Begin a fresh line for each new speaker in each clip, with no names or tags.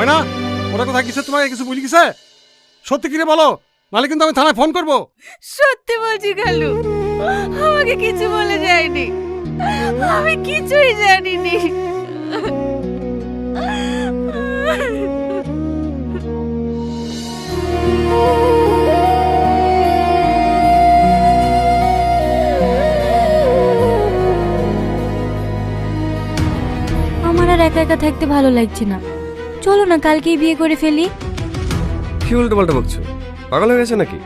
হয় না? ওরা কোথায় গেছে, তোমাকে কিছু বলি গেছে? সত্যি কিরে বলো, নাহলে কিন্তু আমি থানায় ফোন করবো।
সত্যি বলছি খালু, আমাকে কিছু বলে যায়নি, আমি কিছুই জানিনি।
আমার আর একা একা থাকতে ভালো লাগছে না, চলো না কালকেই বিয়ে করে ফেলি।
কি উল্টো পাল্টা বকছো? পাগল হয়ে গেছে নাকি?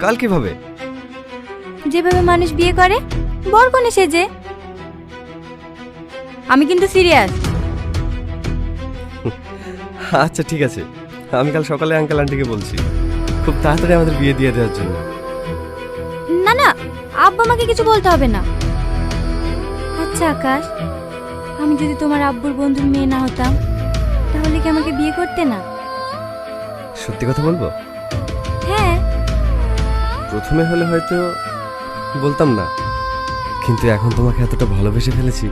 কাল কিভাবে?
যেভাবে মানুষ বিয়ে করে, বরকনে সেজে। আমি কিন্তু সিরিয়াস।
আচ্ছা ঠিক আছে, আমি কাল সকালে আঙ্কেল আন্টিকে বলছি খুব তাড়াতাড়ি আমাদের বিয়ে দিয়ে দেওয়ার জন্য।
না না, আব্বা আমাকে কিছু বলতে হবে না। আচ্ছা আকাশ, আমি যদি তোমার আব্বুর বন্ধুর মেয়ে না হতাম, তাহলে কি আমাকে বিয়ে করতে না?
সত্যি কথা বলবো?
হ্যাঁ।
প্রথমে হলে হয়তো বলতাম না, কিন্তু এখন তোমাকে এতটা ভালোবেসে ফেলেছি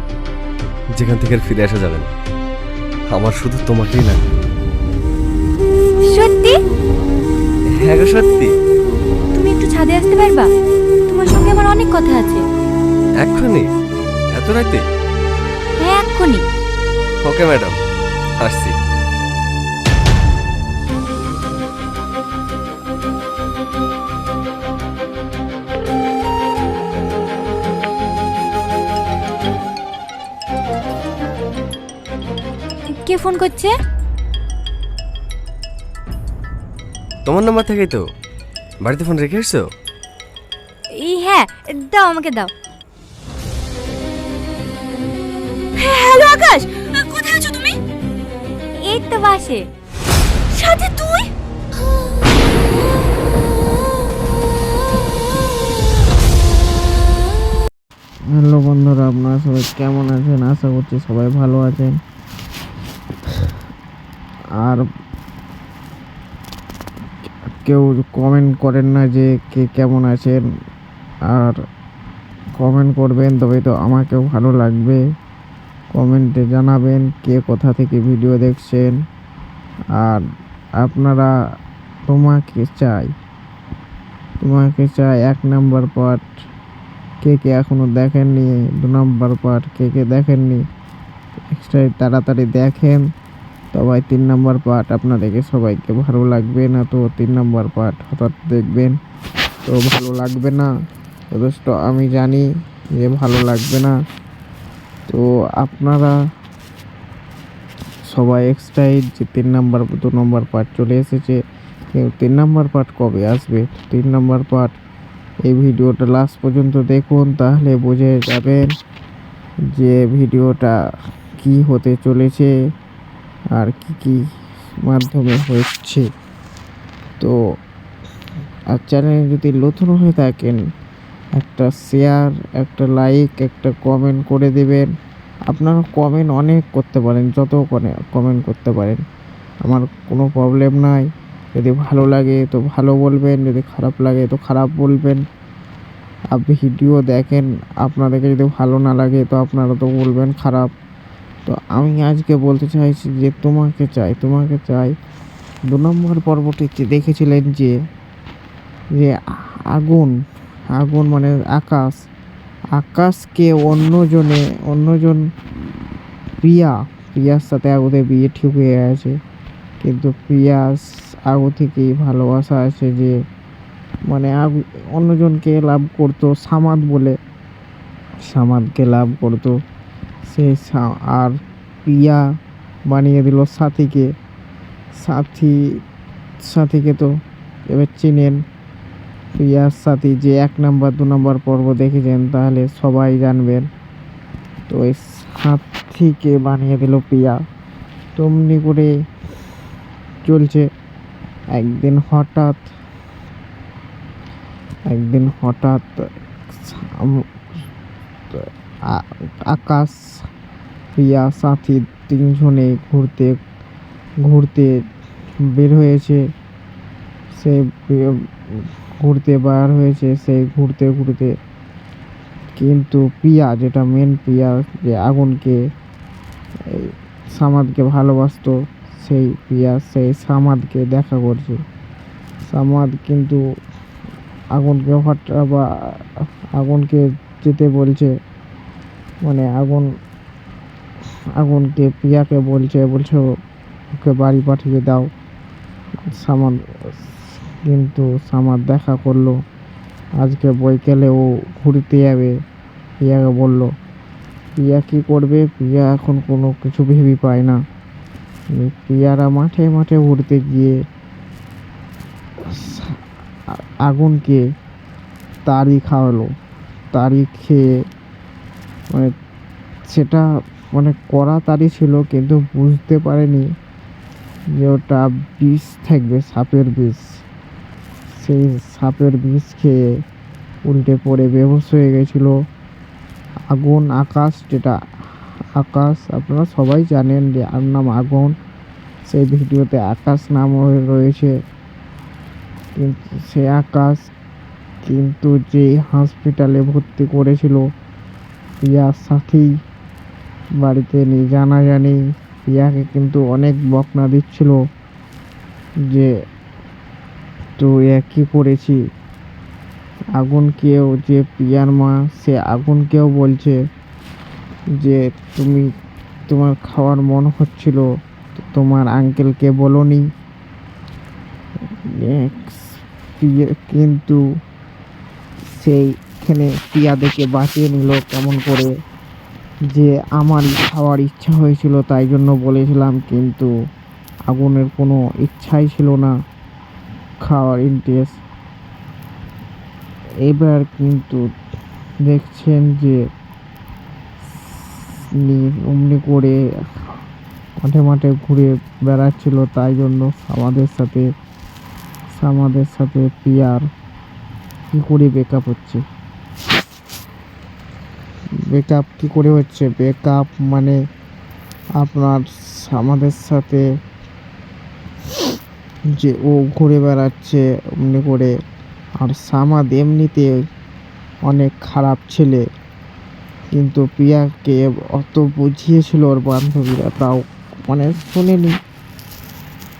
যেখান থেকে আর ফিরে আসা যাবে না। আমার শুধু তোমাকেই লাগে।
সত্যি?
হ্যাঁ গো সত্যি।
তুমি একটু ছাদে আসতে পারবা? তোমার সঙ্গে আমার অনেক কথা আছে।
এক্ষুনি? এত রাতে?
হ্যাঁ এক্ষুনি।
ওকে ম্যাডাম, আসছি।
কে ফোন করছে?
তোমার নাম্বার থেকেই তো। বাড়িতে ফোন রেখে এসছো?
হ্যাঁ, দাও আমাকে দাও। হ্যালো আকাশ, কোথায় আছো তুমি? এই তো বাসে। সাথে তুই?
হ্যালো বন্ধুরা, আপনারা সবাই কেমন আছেন? আশা করছি সবাই ভালো আছেন। আর কেউ কমেন্ট করেন না যে কে কেমন আছেন, আর কমেন্ট করবেন তবে তো আমাকেও ভালো লাগবে। কমেন্টে জানাবেন কে কোথা থেকে ভিডিও দেখছেন। আর আপনারা তোমাকে চাই 1 নাম্বার পার্ট কে কে এখনো দেখেননি, 2 নাম্বার পার্ট কে কে দেখেননি এক্সট্রা তাড়াতাড়ি দেখেন। তবে 3 নাম্বার পার্ট আপনাদেরকে সবাইকে ভালো লাগবে না, তো 3 নাম্বার পার্ট হঠাৎ দেখবেন তো ভালো লাগবে না, যথেষ্ট আমি জানি যে ভালো লাগবে না। তো আপনারা সবাই এক্সাইটেড যে 3 নাম্বার 2 নাম্বার পার্ট চলে এসেছে, কেউ 3 নাম্বার পার্ট কবে আসবে। 3 নাম্বার পার্ট এই ভিডিওটা লাস্ট পর্যন্ত দেখুন, তাহলে বুঝে যাবেন যে ভিডিওটা কি হতে চলেছে আর কি কি মাধ্যমে হচ্ছে। তো আর চ্যানেলে যদি নতুন হয়ে থাকেন, একটা শেয়ার, একটা লাইক, একটা কমেন্ট করে দেবেন। আপনারা কমেন্ট অনেক করতে পারেন, যত কমেন্ট করতে পারেন, আমার কোনো প্রবলেম নাই। যদি ভালো লাগে তো ভালো বলবেন, যদি খারাপ লাগে তো খারাপ বলবেন। আপনি ভিডিও দেখেন, আপনাদেরকে যদি ভালো না লাগে তো আপনারা তো বলবেন খারাপ। তো আমি আজকে বলতে চাইছি যে তোমাকে চাই 2 নম্বর পর্বটিতে দেখেছিলেন যে যে আগুন মানে আকাশকে অন্যজন প্রিয়ার সাথে আগুতে বিয়ে ঠিক হয়ে গেছে, কিন্তু প্রিয়াস আগু থেকেই ভালোবাসা আছে যে মানে অন্যজনকে লাভ করতো, সামাদকে লাভ করতো সে। আর প্রিয়া বানিয়ে দিল সাথীকে তো এবার চিনেন। প্রিয়ার সাথী যে 1 নাম্বার 2 নাম্বার পর্ব দেখেছেন তাহলে সবাই জানবেন। তো এই সাথীকে বানিয়ে দিল প্রিয়া, তেমনি করে চলছে। একদিন হঠাৎ আকাশ, প্রিয়া, সাথী 3জনে ঘুরতে বের হয়েছে। সে ঘুরতে কিন্তু প্রিয়া, যেটা মেন প্রিয়া যে আগুনকে সামাদকে ভালোবাসতো, সেই পিয়া সেই সামাদকে দেখা করছে। সামাদ কিন্তু আগুনকে যেতে বলছে, মানে আগুনকে পিয়াকে বলছে ওকে বাড়ি পাঠিয়ে দাও। সামাদ দেখা করলো আজকে বৈকালে ও ঘুরতে যাবে। পিয়াকে বলল, পিয়া কি করবে? পিয়া এখন কোনো কিছু ভেবে পায় না। পিয়ারা মাঠে মাঠে ঘুরতে গিয়ে আগুনকে তাড়ি খাওয়ালো। তাড়ি খেয়ে মানে সেটা মানে কড়া তাড়ি ছিল, কিন্তু বুঝতে পারেনি যে ওটা বিষ থাকবে, সাপের বিষ। সেই সাপের বিষ খেয়ে উল্টে পড়ে বেহুশ হয়ে গেছিল। আকাশ আপনারা সবাই জানেন যে আর নাম আগুন। সেই ভিডিওতে আকাশ নাম রয়েছে, কিন্তু সে আকাশ কিন্তু যে হসপিটালে ভর্তি করেছিল পিয়ার সাথেই বাড়িতে নিয়ে জানাজানি। পিয়াকে কিন্তু অনেক বকনা দিচ্ছিল যে তুই কি করেছি। আগুনকেও, যে পিয়ার মা, সে আগুনকেও বলছে যে তোমার খাওয়ার মন হচ্ছিল, তোমার আঙ্কেলকে বলোনি। কিন্তু সেইখানে পিয়া দেখে বাঁচিয়ে নিল কেমন করে, যে আমার খাওয়ার ইচ্ছা হয়েছিল তাই জন্য বলেছিলাম, কিন্তু আগুনের কোনো ইচ্ছাই ছিল না খাওয়ার ইন্টারেস্ট। এবার কিন্তু দেখছেন যে অমনি করে মাঠে মাঠে ঘুরে বেড়াচ্ছিল, তাই জন্য আমাদের সাথে পিয়ার কি করে ব্রেকআপ হচ্ছে। ব্রেকআপ কি করে হচ্ছে? ব্রেকআপ মানে আপনার আমাদের সাথে যে ও ঘুরে বেড়াচ্ছে অমনি করে। আর সামাদ এমনিতে অনেক খারাপ ছেলে, কিন্তু প্রিয়াকে অত বুঝিয়েছিল ওর বান্ধবীরা, তাও মানে শোনেনি।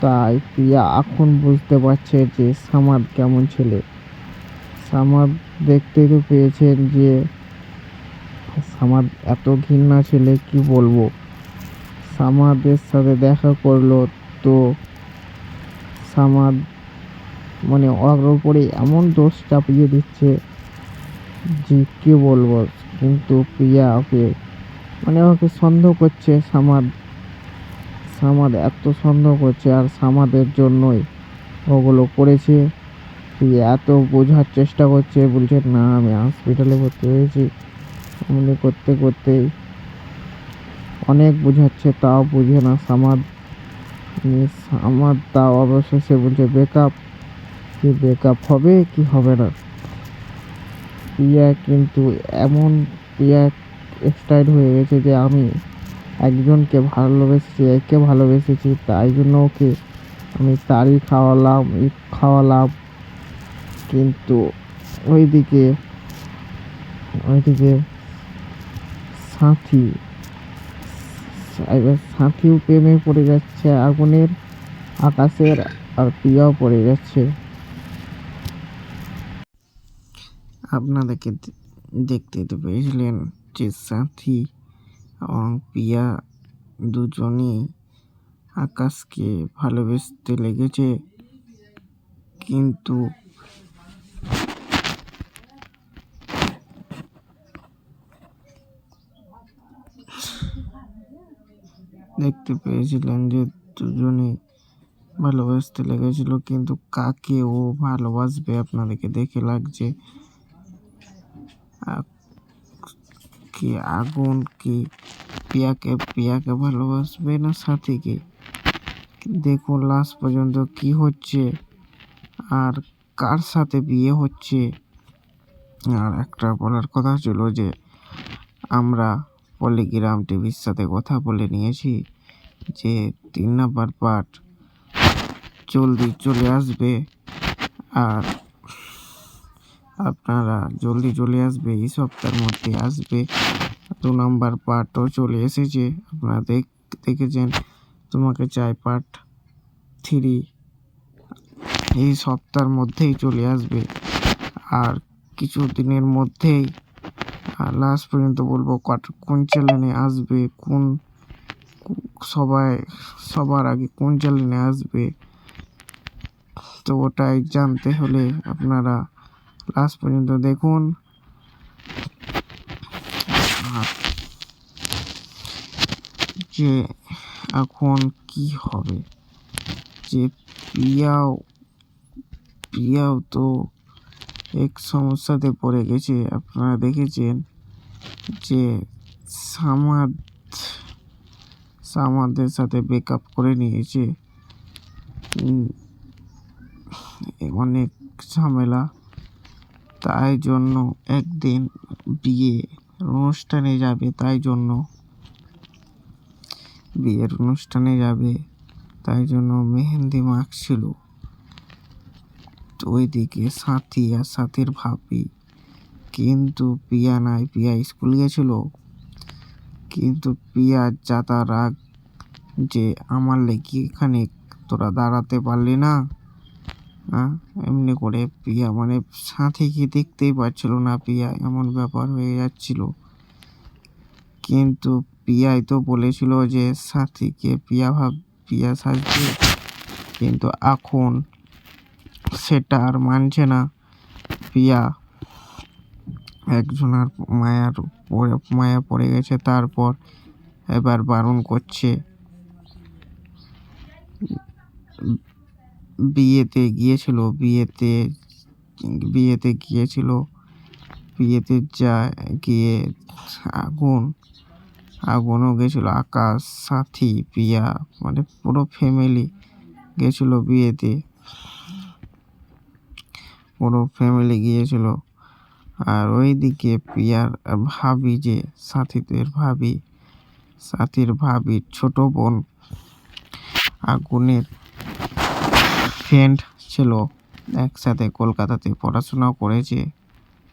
তাই প্রিয়া এখন বুঝতে পারছে যে সামাদ কেমন ছেলে। সামাদ দেখতে তো পেয়েছেন যে সামাদ এত ঘৃণা ছেলে, কি বলবো। সামাদের সাথে দেখা করলো তো সামাদ মানে ওর উপরে এমন দোষ চাপিয়ে দিচ্ছে যে কি বলবো। কিন্তু প্রিয়া ওকে সন্দেহ করছে। সামাদ এত সন্দেহ করছে, আর সামাদের জন্যই ওগুলো করেছে। প্রিয়া এত বোঝার চেষ্টা করছে, বলছে না আমি হসপিটালে ভর্তি হয়েছি। এমনি করতে করতেই অনেক বোঝাচ্ছে, তাও বুঝে না সামাদ। তাও অবশেষে বলছে ব্রেকআপ। কি ব্রেকআপ হবে কি হবে না। প্রিয়া কিন্তু প্রিয়া এক্সাইটেড হয়ে গেছে যে আমি একজনকে ভালোবেসেছি, তাই জন্য ওকে আমি তারই খাওয়ালাম। কিন্তু ওইদিকে সাথীও প্রেমে পড়ে যাচ্ছে আকাশের, আর প্রিয়াও পড়ে যাচ্ছে। আপনাদেরকে দেখতে তো পেয়েছিলেন যে সাথী এবং প্রিয়া দুজনেই আকাশকে ভালোবাসতে লেগেছে, কিন্তু দেখতে পেয়েছিলেন যে দুজনেই ভালোবাসতে লেগেছিল, কিন্তু কাকে ও ভালোবাসবে আপনাদেরকে দেখে লাগছে। কি আগুন কি প্রিয়াকে ভালোবাসবে না সাথীকে? দেখুন লাস্ট পর্যন্ত কি হচ্ছে আর কার সাথে বিয়ে হচ্ছে। আর একটা বলার কথা ছিল যে আমরা পলিগ্রাম টিভির সাথে কথা বলে নিয়েছি যে 3 নাম্বার পার্ট জলদি চলে আসবে, আর আপনারা জলদি চলে আসবে, এই সপ্তাহের মধ্যে আসবে। 2 নাম্বার পার্টও চলে এসেছে, আপনারা দেখেছেন তোমাকে চাই পার্ট 3 এই সপ্তাহের মধ্যেই চলে আসবে। আর কিছু দিনের মধ্যেই লাস্ট পর্যন্ত বলবো কোন চ্যানেলে আসবে, সবার আগে কোন চ্যানেলে আসবে। তো ওটাই জানতে হলে আপনারা লাস্ট পর্যন্ত দেখুন। আর যে এখন কি হবে, যে প্রিয়াও তো এক সমস্যাতে পড়ে গেছে। আপনারা দেখেছেন যে সামাদের সাথে ব্রেকআপ করে নিয়েছে। অনেক ঝামেলা, তাই জন্য একদিন বিয়ের অনুষ্ঠানে যাবে, তাই জন্য মেহেন্দি মাখছিল। ওইদিকে সাথী আর সাথীর ভাবি, কিন্তু প্রিয়া নাই, প্রিয়া স্কুল গেছিল। কিন্তু প্রিয়ার যাতা রাগ যে আমার লেগে এখানে তোরা দাঁড়াতে পারলি না। এমনি করে প্রিয়া মানে সাথীকে দেখতেই পাচ্ছিল না, প্রিয়া এমন ব্যাপার হয়ে যাচ্ছিল। কিন্তু প্রিয়াই তো বলেছিল যে সাথীকে প্রিয়া সাজবে, কিন্তু এখন সেটা আর মানছে না। প্রিয়া একজনের মায়া পড়ে গেছে, তারপর এবার বারণ করছে। বিয়েতে গিয়েছিল, গিয়ে আগুনও গেছিল। আকাশ, সাথী, প্রিয়া মানে পুরো ফ্যামিলি গেছিল বিয়েতে, আর ওইদিকে প্রিয়ার ভাবি, যে সাথীর ভাবির ছোট বোন আগুনের ফ্রেন্ড ছিল, একসাথে কলকাতাতে পড়াশোনা করেছে।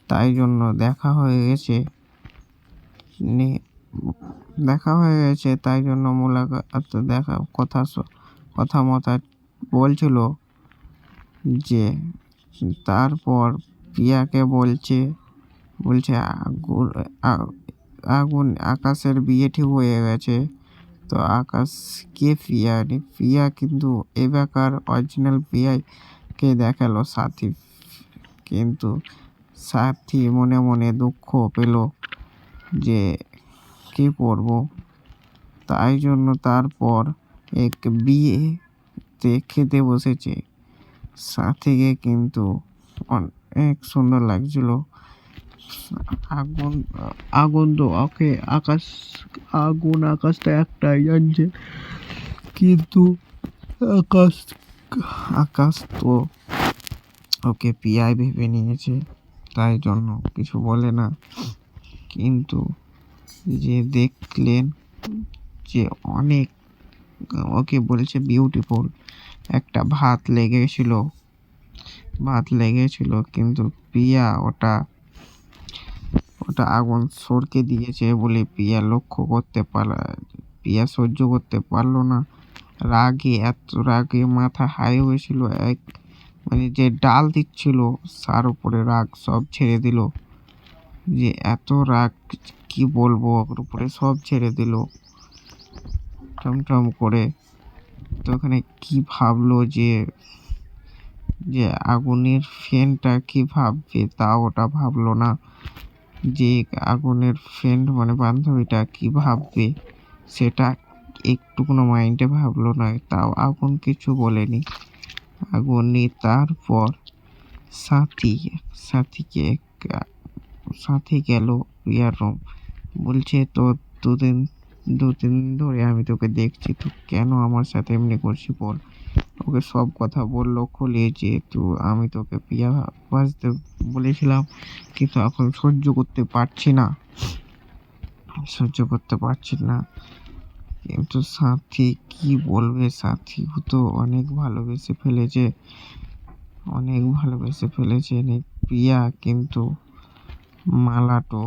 তাই জন্য দেখা হয়ে গেছে, তাই জন্য মোলাকাত দেখা কথা মতো বলছিল। যে তারপর প্রিয়াকে বলছে আগুন আকাশের বিয়ে ঠিক হয়ে গেছে। তো আকাশকে প্রিয়া কিন্তু এবারকার অরিজিনাল প্রিয়াকে দেখালো সাথী, কিন্তু সাথী মনে মনে দুঃখ পেল যে কি করব। তাই জন্য তারপর এক বিয়েতে খেতে বসেছে। সাথীকে কিন্তু অনেক সুন্দর লাগছিল। আগুন তো আকাশটা একটাই জানছে, কিন্তু আকাশ তো ওকে পিয়াই ভেবে নিয়েছে, তাই জন্য কিছু বলে না। কিন্তু যে দেখলেন যে অনেক ওকে বলছে বিউটিফুল, একটা ভাত লেগেছিল, কিন্তু প্রিয়া ওটা আগুন সরকে দিয়েছে বলে প্রিয়া সহ্য করতে পারলো না। এত রাগে মাথা হাই হয়েছিল। মানে যে ডাল দিচ্ছিল তার উপরে রাগ সব ছেড়ে দিল, যে এত রাগ কি বলবো, ওর উপরে সব ছেড়ে দিল টমটম করে। তো ওখানে কি ভাবলো যে আগুনের ফ্রেন্ডটা কি ভাববে, তা ওটা ভাবলো না। যে আগুনের ফ্রেন্ড মানে বান্ধবীটা কি ভাববে সেটা একটুকুনো মাইন্ডে ভাবলো না। তাও আগুন কিছু বলেনি। তারপর সাথী গেল প্রিয়ার রুম, বলছে তো দুদিন ধরে আমি তোকে দেখছি, তুই কেন আমার সাথে এমনি করছি বল। ওকে সব কথা বললো খুলে, যে আমি তোকে প্রিয়া বাঁচতে বলেছিলাম, কিন্তু এখন সহ্য করতে পারছি না। কিন্তু সাথী কি বলবে, সাথী তো অনেক ভালোবেসে ফেলেছে প্রিয়া, কিন্তু মালাটো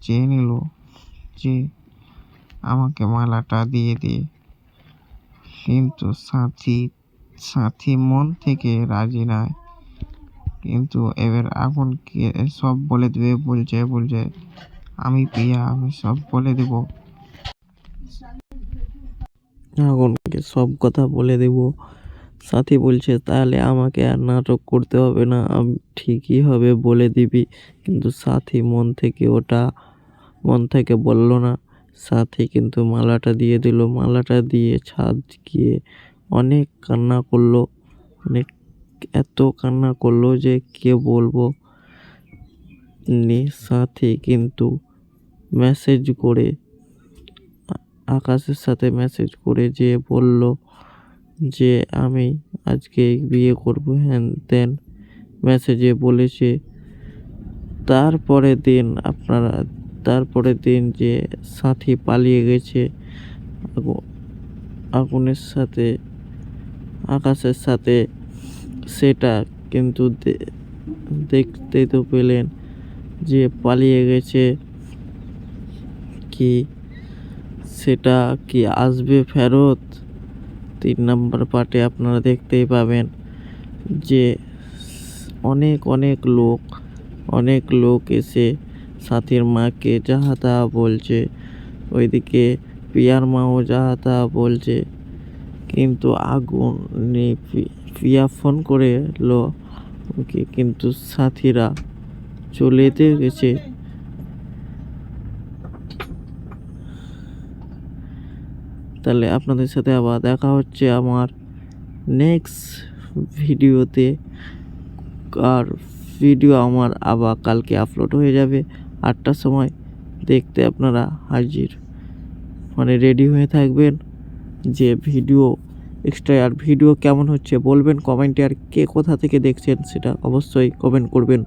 চেয়ে নিল যে আমাকে মালাটা দিয়ে দে। কিন্তু সাথী মন থেকে রাজি নয়। কিন্তু এবার আগুনকে সব বলে দেবে, বলছে আমি প্রিয়া, আমি সব বলে দেব।
আগুনকে সব কথা বলে দেব। সাথী বলছে তাহলে আমাকে আর নাটক করতে হবে না, আমি ঠিকই হবে বলে দিবি। কিন্তু সাথী মন থেকে বলল না। সাথী কিন্তু মালাটা দিয়ে দিল। মালাটা দিয়ে ছাদ গিয়ে অনেক কান্না করলো, এত কান্না করলো যে কে বলবো। সাথী কিন্তু মেসেজ করে আকাশের সাথে মেসেজ করে যে বলল যে আমি আজকে বিয়ে করবো, হ্যান ত্যান মেসেজে বলেছে। তারপরে দিন যে সাথী পালিয়ে গেছে আগুনের সাথে, আকাশের সাথে, সেটা কিন্তু দেখতে তো পেলেন যে পালিয়ে গেছে। কি সেটা কি আসবে ফেরত? 3 নম্বর পার্টে আপনারা দেখতেই পাবেন যে অনেক লোক এসে সাথীর মাকে যাহা তাহা বলছে, ওইদিকে প্রিয়ার মাও যাহা তাহা বলছে। কিন্তু প্রিয়া ফোন করে এলো ওকে, কিন্তু সাথীরা চলে গেছে। তাহলে আপনাদের সাথে আবার দেখা হচ্ছে আমার নেক্সট ভিডিওতে। আর ভিডিও আমার আবার কালকে আপলোড হয়ে যাবে 8টার সময়। দেখতে আপনারা হাজির, রেডি হয়ে থাকবেন যে ভিডিও এক্সট্রা। আর ভিডিও কেমন হচ্ছে বলবেন কমেন্টে, আর কে কোথা থেকে দেখছেন সেটা অবশ্যই কমেন্ট করবেন।